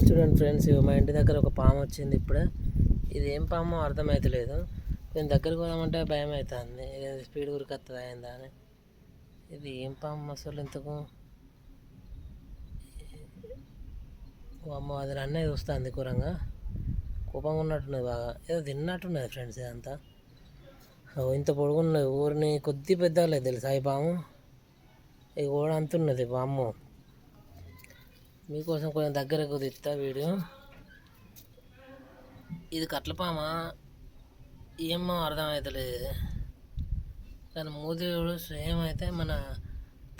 చూడండి ఫ్రెండ్స్, మా ఇంటి దగ్గర ఒక పాము వచ్చింది ఇప్పుడే. ఇది ఏం పామో అర్థమవుతలేదు. నేను దగ్గరికి పోదామంటే భయం అవుతుంది, స్పీడ్ ఉరికొస్తుంది అయిందా అని. ఇది ఏం పాము అసలు ఇంతకు? అమ్మ, అది అన్నీ చూస్తుంది ఘోరంగా, కోపంగా ఉన్నట్టున్నది, బాగా ఏదో తిన్నట్టున్నది ఫ్రెండ్స్. ఇదంతా ఇంత పొడుగున్నది, ఊరిని కొద్ది పెద్దలేదు తెలుసా ఈ పాము. ఇది కూడా అంతున్నది పాము. మీకోసం కొంచెం దగ్గరకు తీస్తా వీడియో. ఇది కట్లపామా ఏమో అర్థమవుతలేదు, కానీ మూతి సేమ్ అయితే మన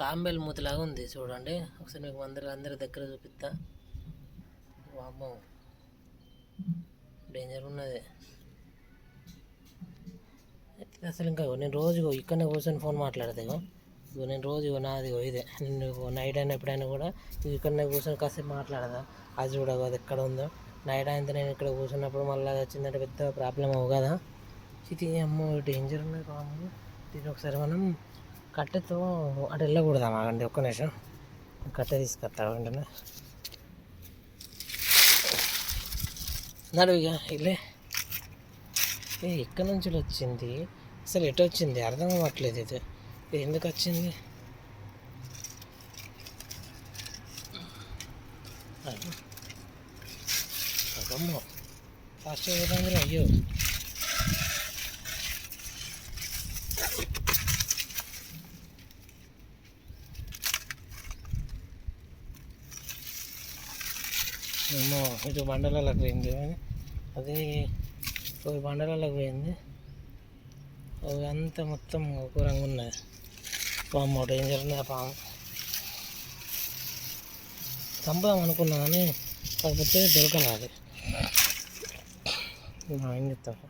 తాంబేలు మూతిలాగా ఉంది. చూడండి ఒకసారి మీకు అందరి దగ్గర చూపిస్తా. వామ్మో, డేంజర్ ఉన్నది అసలు. ఇంకా నేను రోజు ఇక్కడనే కూర్చొని ఫోన్ మాట్లాడతాను. నేను రోజు నాది ఇదే, నేను నైట్ అయినా ఎప్పుడైనా కూడా ఇక్కడనే కూర్చొని కాసేపు మాట్లాడదా. అది చూడవు, అది ఎక్కడ ఉందో. నైట్ అయితే నేను ఇక్కడ కూర్చున్నప్పుడు మళ్ళీ అది వచ్చిందంటే పెద్ద ప్రాబ్లం అవ్వు కదా. ఇది అమ్మో డేంజర్ ఉన్నది పాము. దీన్ని ఒకసారి మనం కట్టెతో అటు వెళ్ళకూడదామా అండి, ఒక్క నిమిషం కట్టె తీసుకొస్తా వెంటనే. నడువుగా ఇల్లే. ఎక్కడి నుంచి వచ్చింది అసలు, ఎటు వచ్చింది అర్థం అవ్వట్లేదు. ఇది ఎందుకు వచ్చింది? అమ్మో ఫాస్ట్ పోతుంది. అయ్యో ఏమో, ఇటు బండలకు పోయింది, అది బండలకు పోయింది. అవి అంతా మొత్తం ఘోరంగా ఉన్నది. పాము డేంజర్ ఉన్నది ఆ పాము. చంపుదాం అనుకున్నా కానీ కాకపోతే దొరకలేదు. ఏం చెప్తాను.